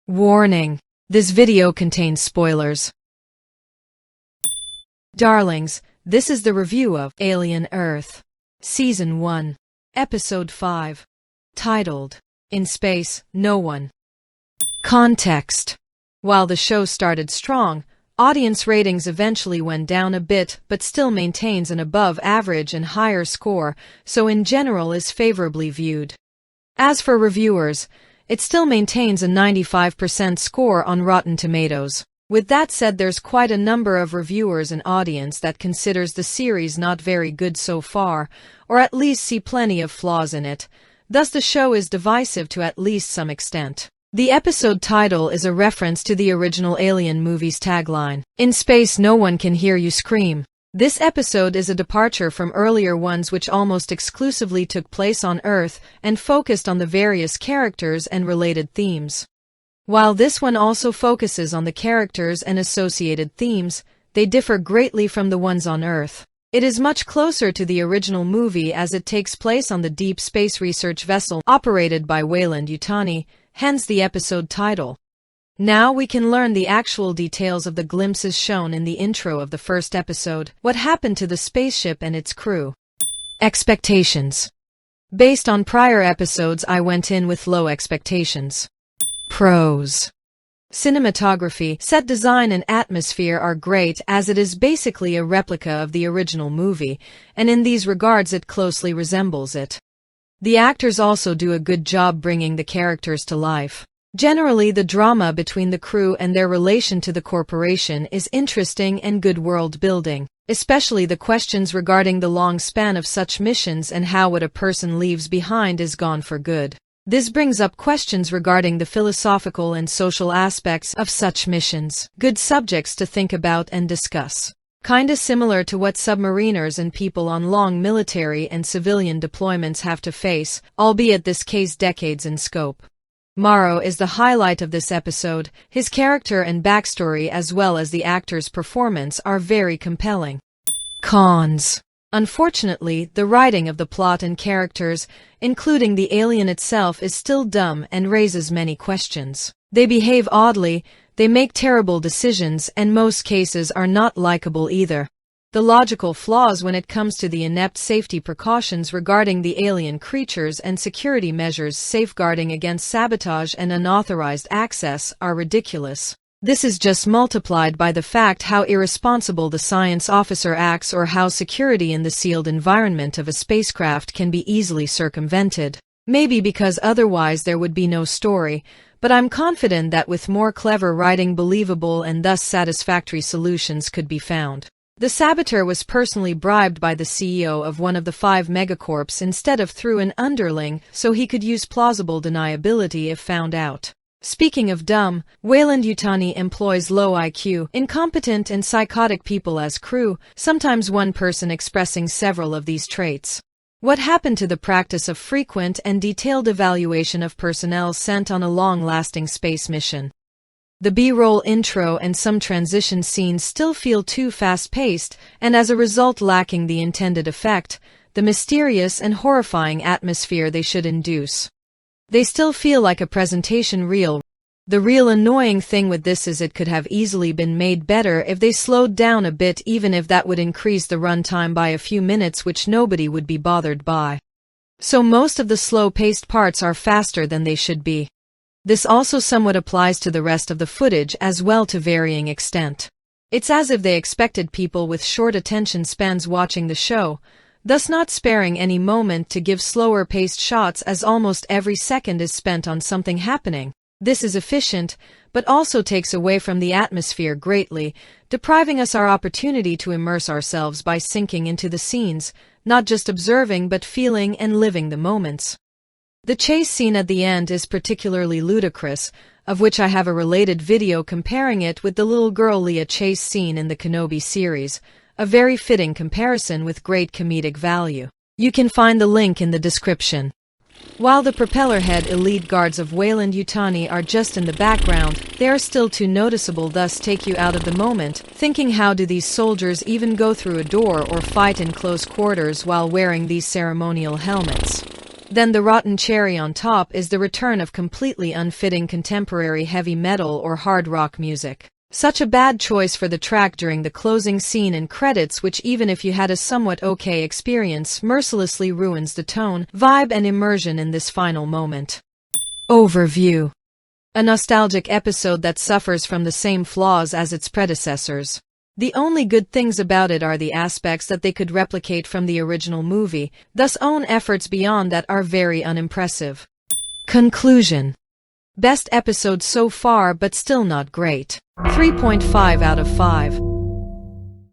Warning: this video contains spoilers. Darlings, this is the review of Alien Earth, Season 1, Episode 5, titled, In Space, No One. Context: while the show started strong, audience ratings eventually went down a bit but still maintains an above-average and higher score, so in general is favorably viewed. As for reviewers, it still maintains a 95% score on Rotten Tomatoes. With that said, there's quite a number of reviewers and audience that considers the series not very good so far, or at least see plenty of flaws in it. Thus the show is divisive to at least some extent. The episode title is a reference to the original Alien movie's tagline, "In space no one can hear you scream." This episode is a departure from earlier ones which almost exclusively took place on Earth and focused on the various characters and related themes. While this one also focuses on the characters and associated themes, they differ greatly from the ones on Earth. It is much closer to the original movie as it takes place on the deep space research vessel operated by Weyland-Yutani, hence the episode title. Now we can learn the actual details of the glimpses shown in the intro of the first episode. What happened to the spaceship and its crew? Expectations. Based on prior episodes, I went in with low expectations. Pros. Cinematography, set design and atmosphere are great as it is basically a replica of the original movie, and in these regards it closely resembles it. The actors also do a good job bringing the characters to life. Generally, the drama between the crew and their relation to the corporation is interesting and good world building, especially the questions regarding the long span of such missions and how what a person leaves behind is gone for good. This brings up questions regarding the philosophical and social aspects of such missions. Good subjects to think about and discuss. Kinda similar to what submariners and people on long military and civilian deployments have to face, albeit this case decades in scope. Morrow is the highlight of this episode. His character and backstory as well as the actor's performance are very compelling. Cons. Unfortunately, the writing of the plot and characters, including the alien itself, is still dumb and raises many questions. They behave oddly, they make terrible decisions, and most cases are not likable either. The logical flaws when it comes to the inept safety precautions regarding the alien creatures and security measures safeguarding against sabotage and unauthorized access are ridiculous. This is just multiplied by the fact how irresponsible the science officer acts or how security in the sealed environment of a spacecraft can be easily circumvented. Maybe because otherwise there would be no story, but I'm confident that with more clever writing believable and thus satisfactory solutions could be found. The saboteur was personally bribed by the CEO of one of the 5 megacorps instead of through an underling, so he could use plausible deniability if found out. Speaking of dumb, Weyland-Yutani employs low IQ, incompetent and psychotic people as crew, sometimes one person expressing several of these traits. What happened to the practice of frequent and detailed evaluation of personnel sent on a long-lasting space mission? The B-roll intro and some transition scenes still feel too fast-paced, and as a result lacking the intended effect, the mysterious and horrifying atmosphere they should induce. They still feel like a presentation reel. The real annoying thing with this is it could have easily been made better if they slowed down a bit, even if that would increase the runtime by a few minutes, which nobody would be bothered by. So most of the slow-paced parts are faster than they should be. This also somewhat applies to the rest of the footage as well to varying extent. It's as if they expected people with short attention spans watching the show, thus not sparing any moment to give slower-paced shots as almost every second is spent on something happening. This is efficient, but also takes away from the atmosphere greatly, depriving us our opportunity to immerse ourselves by sinking into the scenes, not just observing but feeling and living the moments. The chase scene at the end is particularly ludicrous, of which I have a related video comparing it with the little girl Leia chase scene in the Kenobi series, a very fitting comparison with great comedic value. You can find the link in the description. While the propeller head elite guards of Weyland-Yutani are just in the background, they are still too noticeable, thus take you out of the moment, thinking how do these soldiers even go through a door or fight in close quarters while wearing these ceremonial helmets? Then the rotten cherry on top is the return of completely unfitting contemporary heavy metal or hard rock music. Such a bad choice for the track during the closing scene and credits, which even if you had a somewhat okay experience, mercilessly ruins the tone, vibe and immersion in this final moment. Overview. A nostalgic episode that suffers from the same flaws as its predecessors. The only good things about it are the aspects that they could replicate from the original movie, thus own efforts beyond that are very unimpressive. Conclusion. Best episode so far but still not great. 3.5 out of 5.